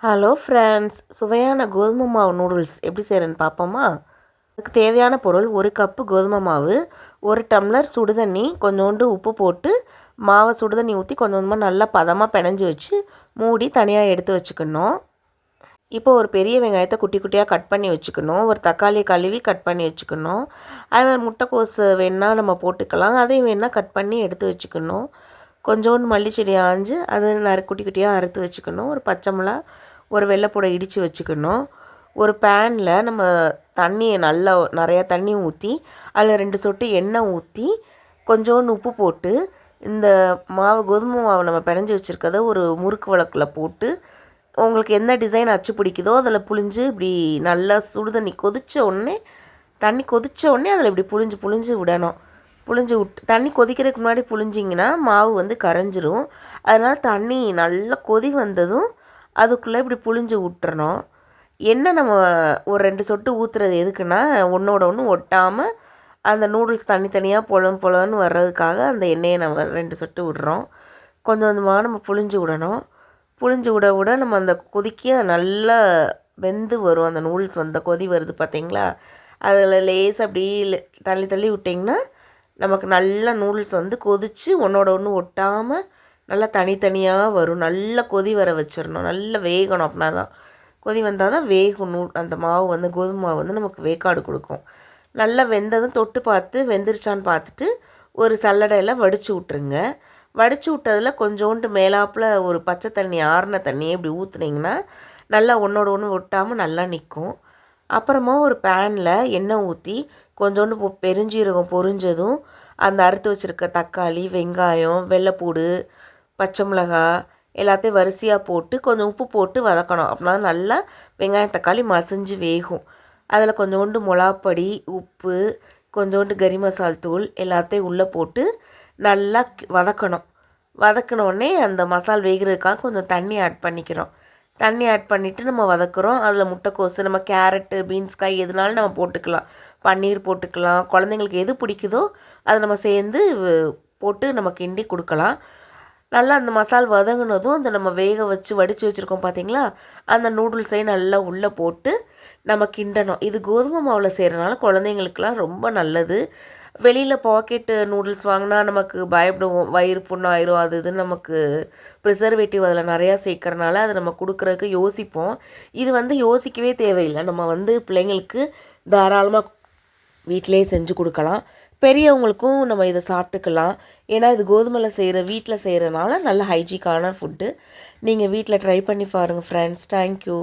Hello friends, சுவையான கோதுமை மாவு நூடுல்ஸ் எப்படி செய்கிறேன்னு பார்ப்போமா? அதுக்கு தேவையான பொருள்: ஒரு கப்பு கோதுமை மாவு, ஒரு டம்ளர் சுடுதண்ணி, கொஞ்சோண்டு உப்பு போட்டு மாவை சுடுதண்ணி ஊற்றி கொஞ்சம் கொஞ்சமாக நல்லா பதமாக பிணைஞ்சி வச்சு மூடி தனியாக எடுத்து வச்சுக்கணும். இப்போ ஒரு பெரிய வெங்காயத்தை குட்டி குட்டியாக கட் பண்ணி வச்சுக்கணும். ஒரு தக்காளியை கழுவி கட் பண்ணி வச்சுக்கணும். அது மாதிரி முட்டைக்கோஸ் வேணால் நம்ம போட்டுக்கலாம், அதையும் வேணால் கட் பண்ணி எடுத்து வச்சுக்கணும். கொஞ்சோண்டு மல்லிச்செடி ஆஞ்சு அது குட்டி குட்டியாக அறுத்து வச்சுக்கணும். ஒரு பச்சை மிளகா, ஒரு வெள்ளைப்பூடை இடித்து வச்சுக்கணும். ஒரு பேனில் நம்ம தண்ணியை நல்லா நிறையா தண்ணி ஊற்றி அதில் 2 சொட்டு எண்ணெய் ஊற்றி கொஞ்சோண்டு உப்பு போட்டு இந்த கோதுமை மாவு நம்ம பிணைஞ்சி வச்சுருக்கத ஒரு முறுக்கு விளக்கில் போட்டு உங்களுக்கு எந்த டிசைன் அச்சு பிடிக்குதோ அதில் புழிஞ்சு இப்படி நல்லா சுடுதண்ணி தண்ணி கொதித்த உடனே அதில் இப்படி புழிஞ்சு விடணும். புழிஞ்சு விட்டு தண்ணி கொதிக்கிறதுக்கு முன்னாடி புழிஞ்சிங்கன்னா மாவு வந்து கரைஞ்சிரும். அதனால் தண்ணி நல்லா கொதி வந்ததும் அதுக்குள்ளே இப்படி புழிஞ்சு விட்டுறணும். எண்ணெய் நம்ம ஒரு 2 சொட்டு ஊற்றுறது எதுக்குன்னா, ஒன்றோட ஒன்று ஒட்டாமல் அந்த நூடுல்ஸ் தனித்தனியாக பொலன்னு வர்றதுக்காக அந்த எண்ணெயை நம்ம 2 சொட்டு விட்றோம். கொஞ்சம் கொஞ்சமாக நம்ம புழிஞ்சு விடணும். புழிஞ்சு விட நம்ம அந்த கொதிக்க நல்லா வெந்து வரும். அந்த நூடுல்ஸ் வந்த கொதி வருது பார்த்தீங்களா? அதில் லேசாக அப்படி தள்ளி விட்டிங்கன்னா நமக்கு நல்லா நூடுல்ஸ் வந்து கொதித்து ஒன்றோட ஒன்று ஒட்டாமல் நல்லா தனித்தனியாக வரும். நல்லா கொதி வர வச்சிடணும், நல்லா வேகணும். அப்படின்னா தான் கொதி வந்தால் தான் வேகும். அந்த மாவு வந்து கோதுமை மாவு வந்து நமக்கு வேக்காடு கொடுக்கும். நல்லா வெந்ததும் தொட்டு பார்த்து வெந்துருச்சான்னு பார்த்துட்டு ஒரு சல்லடையில் வடித்து விட்ருங்க. வடித்து விட்டதில் கொஞ்சோண்டு மேலாப்பில் ஒரு பச்சை தண்ணி, ஆறின தண்ணியை இப்படி ஊற்றுனீங்கன்னா நல்லா ஒன்றோட ஒன்று ஒட்டாமல் நல்லா நிற்கும். அப்புறமா ஒரு பேனில் எண்ணெய் ஊற்றி கொஞ்சோண்டு பெருஞ்சீரகம் பொரிஞ்சதும் அந்த அறுத்து வச்சுருக்க தக்காளி, வெங்காயம், வெள்ளைப்பூடு, பச்சை மிளகா எல்லாத்தையும் வரிசையாக போட்டு கொஞ்சம் உப்பு போட்டு வதக்கணும். அப்படின்னா நல்லா வெங்காயம் தக்காளி மசிஞ்சு வேகும். அதில் கொஞ்சோண்டு மிளகாப்பொடி, உப்பு, கொஞ்சோண்டு கறி மசால் தூள் எல்லாத்தையும் உள்ளே போட்டு நல்லா வதக்கணும். வதக்கினோடனே அந்த மசால் வேகிறதுக்காக கொஞ்சம் தண்ணி ஆட் பண்ணிக்கிறோம். தண்ணி ஆட் பண்ணிவிட்டு நம்ம வதக்குறோம். அதில் முட்டைக்கோசு, நம்ம கேரட்டு, பீன்ஸ்காய் எதுனாலும் நம்ம போட்டுக்கலாம். பன்னீர் போட்டுக்கலாம். குழந்தைங்களுக்கு எது பிடிக்குதோ அதை நம்ம சேர்ந்து போட்டு நம்ம கிண்டி கொடுக்கலாம். நல்லா அந்த மசால் வதங்கினதும் அந்த நம்ம வேக வச்சு வடித்து வச்சுருக்கோம் பார்த்தீங்களா, அந்த நூடுல்ஸையும் நல்லா உள்ளே போட்டு நம்ம கிண்டணும். இது கோதுமை மாவில் செய்கிறனால குழந்தைங்களுக்கெலாம் ரொம்ப நல்லது. வெளியில் பாக்கெட்டு நூடுல்ஸ் வாங்கினா நமக்கு பயப்படுவோம், வயிறு புண்ணாயிரும், அது இதுன்னு நமக்கு ப்ரிசர்வேட்டிவ் அதில் நிறையா சேர்க்கறனால அதை நம்ம கொடுக்குறதுக்கு யோசிப்போம். இது வந்து யோசிக்கவே தேவையில்லை. நம்ம வந்து பிள்ளைங்களுக்கு தாராளமாக வீட்டிலே செஞ்சு கொடுக்கலாம். பெரியவங்களுக்கும் நம்ம இதை சாப்பிட்டுக்கலாம். ஏன்னா இது கோதுமையில் வீட்டில் செய்கிறனால நல்ல ஹைஜீக்கான ஃபுட்டு. நீங்கள் வீட்டில் ட்ரை பண்ணி பாருங்கள் ஃப்ரெண்ட்ஸ். தேங்க்யூ.